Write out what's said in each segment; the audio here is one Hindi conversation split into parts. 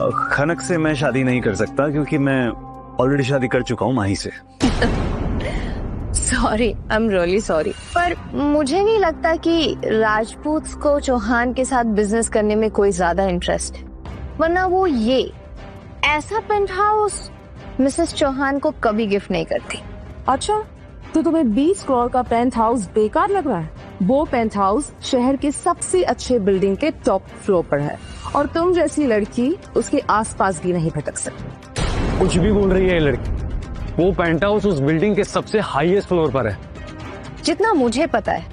खनक से मैं शादी नहीं कर सकता क्योंकि मैं ऑलरेडी शादी कर चुका हूँ माही से। Sorry, I am really sorry, पर मुझे नहीं लगता कि राजपूत को चौहान के साथ बिजनेस करने में कोई ज्यादा इंटरेस्ट है, वरना वो ये ऐसा पेंट हाउस मिसेस चौहान को कभी गिफ्ट नहीं करती। अच्छा, तो तुम्हें 20 करोड़ का पेंट हाउस बेकार लग रहा है? वो पेंट हाउस शहर के सबसे अच्छे बिल्डिंग के टॉप फ्लोर पर है और तुम जैसी लड़की उसके आसपास भी नहीं भटक सकती। कुछ भी बोल रही है ये लड़की। वो पेंट हाउस उस बिल्डिंग के सबसे हाईएस्ट फ्लोर पर है। जितना मुझे पता है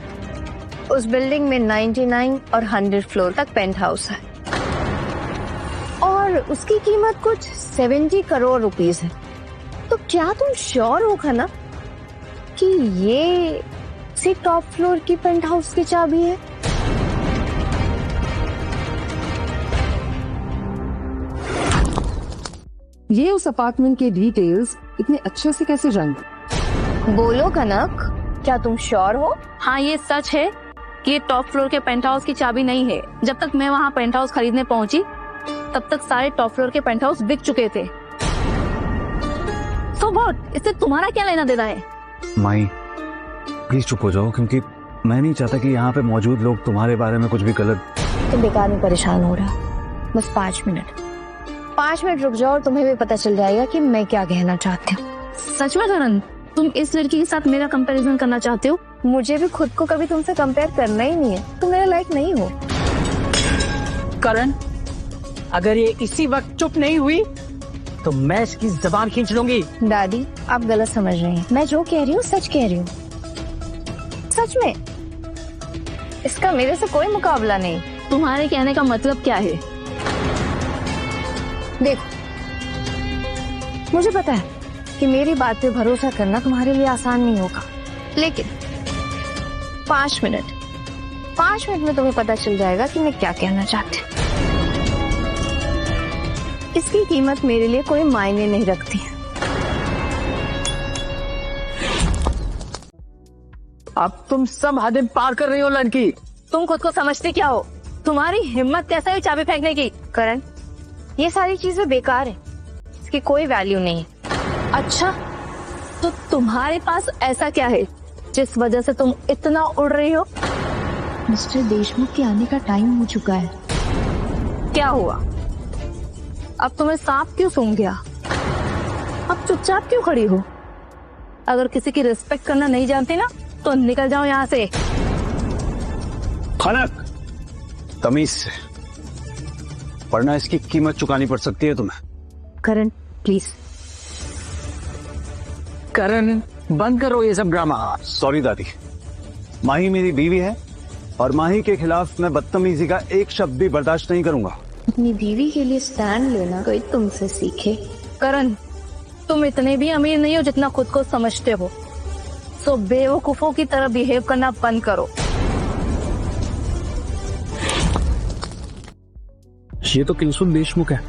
उस बिल्डिंग में 99 और 100 फ्लोर तक पेंट हाउस है और उसकी कीमत कुछ 70 करोड़ रुपीस है। तो क्या तुम श्योर हो ना कि ये सी टॉप फ्लोर की पेंट हाउस की चाबी है? ये उस अपार्टमेंट के डिटेल्स इतने अच्छे से कैसे जान? बोलो कनक, क्या तुम श्योर हो? हाँ, ये सच है कि ये टॉप फ्लोर के पेंट हाउस की चाबी नहीं है। जब तक मैं वहाँ पेंट हाउस खरीदने पहुंची तब तक सारे टॉप फ्लोर के पेंट हाउस बिक चुके थे। So what? इससे तुम्हारा क्या लेना देना है? माही प्लीज चुप हो जाओ, क्योंकि मैं नहीं चाहता कि यहाँ पे मौजूद लोग तुम्हारे बारे में कुछ भी गलत। तुम बेकार में परेशान हो रहा। बस 5 मिनट रुक जाओ और तुम्हें भी पता चल जाएगा कि मैं क्या कहना चाहती हूँ। सच में करण, तुम इस लड़की के साथ मेरा कंपैरिजन करना चाहते हो? मुझे भी खुद को कभी तुमसे कंपेयर करना ही नहीं है, तुम मेरे लायक नहीं हो। करण, अगर ये इसी वक्त चुप नहीं हुई तो मैं इसकी जबान खींच लूंगी। दादी, आप गलत समझ रही हैं। मैं जो कह रही हूँ सच कह रही हूँ, सच में। इसका मेरे से कोई मुकाबला नहीं। तुम्हारे कहने का मतलब क्या है? देखो, मुझे पता है कि मेरी बात पे भरोसा करना तुम्हारे लिए आसान नहीं होगा, लेकिन 5 मिनट में तुम्हें पता चल जाएगा कि मैं क्या कहना चाहती हूँ। इसकी कीमत मेरे लिए कोई मायने नहीं रखती। अब तुम सब हदें पार कर रही हो लड़की। तुम खुद को समझते क्या हो? तुम्हारी हिम्मत कैसे हुई चाबी फेंकने की? करण, ये सारी चीजें बेकार है, इसकी कोई वैल्यू नहीं है। अच्छा, तो तुम्हारे पास ऐसा क्या है जिस वजह से तुम इतना उड़ रही हो? मिस्टर देशमुख के आने का टाइम हो चुका है। क्या हुआ? अब तुम्हें सांप क्यों सूंघ गया? अब चुपचाप क्यों खड़ी हो? अगर किसी की रिस्पेक्ट करना नहीं जानती ना तो निकल जाओ यहाँ से। खनक, तमीज से, वरना इसकी कीमत चुकानी पड़ सकती है तुम्हें। करण प्लीज। करण, बंद करो ये सब ड्रामा। सॉरी दादी, माही मेरी बीवी है और माही के खिलाफ मैं बदतमीजी का एक शब्द भी बर्दाश्त नहीं करूंगा। अपनी बीवी के लिए स्टैंड लेना कोई तुमसे सीखे। करण, तुम इतने भी अमीर नहीं हो जितना खुद को समझते हो। सो बेवकूफों की तरह बिहेव करना बंद करो। ये तो किंसुक देशमुख है,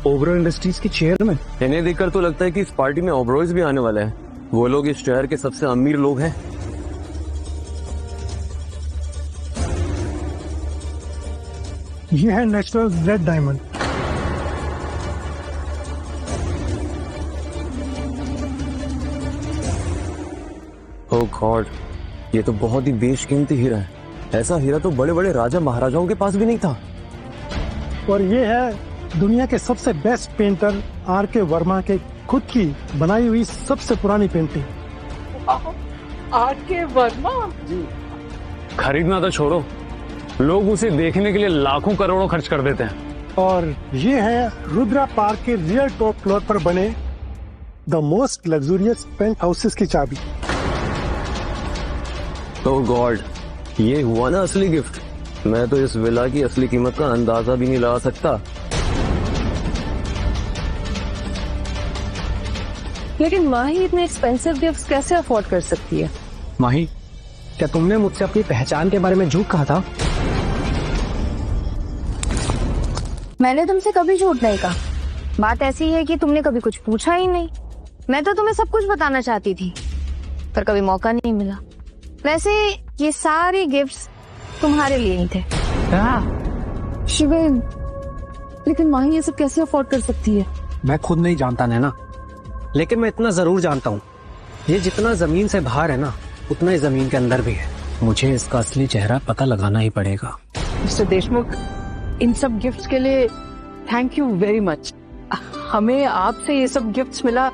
ओबरॉय इंडस्ट्रीज के चेयरमैन। इन्हें देखकर तो लगता है कि इस पार्टी में ओबरॉयज भी आने वाले हैं। वो लोग इस शहर के सबसे अमीर लोग हैं। ये है नेचुरल रेड डायमंड। ओह गॉड, ये तो बहुत ही बेशकीमती हीरा है। ऐसा हीरा तो बड़े बड़े राजा महाराजाओं के पास भी नहीं था। और ये है दुनिया के सबसे बेस्ट पेंटर R.K. वर्मा के खुद की बनाई हुई सबसे पुरानी पेंटिंग। R.K. वर्मा? खरीदना तो छोड़ो, लोग उसे देखने के लिए लाखों करोड़ों खर्च कर देते हैं। और ये है रुद्रा पार्क के रियल टॉप फ्लोर पर बने the most luxurious penthouses की चाबी। ओह गॉड, ये हुआ ना असली गिफ्ट। मैं तो इस विला की असली कीमत का अंदाजा भी नहीं लगा सकता। लेकिन माही इतने एक्सपेंसिव गिफ्ट्स कैसे अफोर्ड कर सकती है? माही, क्या तुमने मुझसे अपनी पहचान के बारे में झूठ कहा था? मैंने तुमसे कभी झूठ नहीं कहा। बात ऐसी है कि तुमने कभी कुछ पूछा ही नहीं। मैं तो तुम्हें सब कुछ बताना चाहती थी, पर कभी मौका नहीं मिला। वैसे ये सारे गिफ्ट्स तुम्हारे लिए ही थे। शिवेन, लेकिन माही ये सब कैसे अफोर्ड कर सकती है? मैं खुद नहीं जानता नैना, लेकिन मैं इतना जरूर जानता हूँ, ये जितना जमीन से बाहर है ना, उतना ही जमीन के अंदर भी है। मुझे इसका असली चेहरा पता लगाना ही पड़ेगा। मिस्टर देशमुख, इन सब गिफ्ट्स के लिए थैंक यू वेरी मच। हमें आपसे ये सब गिफ्ट्स मिला,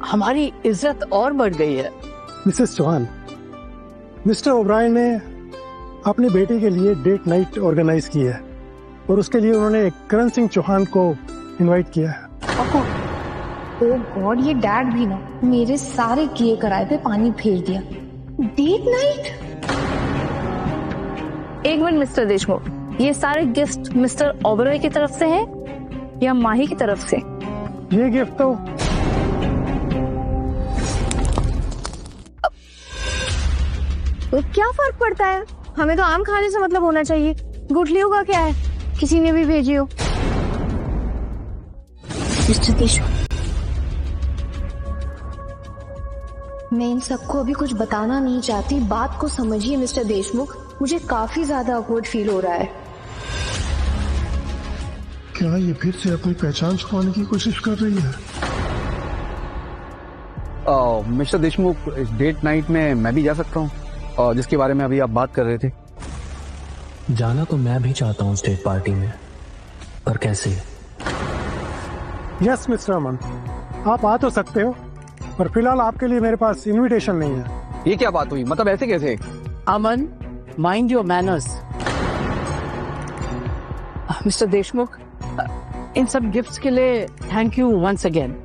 हमारी इज्जत और बढ़ गई है। मिसेस चौहान, मिस्टर ओब्रायन ने अपनी बेटी के लिए डेट नाइट ऑर्गेनाइज की है और उसके लिए उन्होंने करण सिंह चौहान को इनवाइट किया है। ओ गॉड, ये डैड भी ना मेरे सारे किए कराए पे पानी फेर दिया। Date night? एक मिनट मिस्टर देशमुख, ये सारे गिफ्ट मिस्टर ओबरॉय की तरफ से हैं या माही की तरफ से? ये गिफ्ट तो क्या फर्क पड़ता है, हमें तो आम खाने से मतलब होना चाहिए। गुठलियों का क्या है, किसी ने भी भेजी हो। मिस्टर देशमुख, मैं इन सबको अभी कुछ बताना नहीं चाहती, बात को समझिए मिस्टर देशमुख। मुझे काफी ज्यादा awkward फील हो रहा है। क्या ये फिर से अपनी पहचान छुपाने की कोशिश कर रही है? मिस्टर देशमुख, इस डेट नाइट में मैं भी जा सकता हूँ, जिसके बारे में अभी आप बात कर रहे थे? जाना तो मैं भी चाहता हूँ स्टेट पार्टी में, पर कैसे? यस मिस्टर अमन, आप आ तो सकते हो, पर फिलहाल आपके लिए मेरे पास इनविटेशन नहीं है। ये क्या बात हुई, मतलब ऐसे कैसे? Aman, mind your manners. Mister Deshmukh, इन सब गिफ्ट्स के लिए थैंक यू वंस अगेन।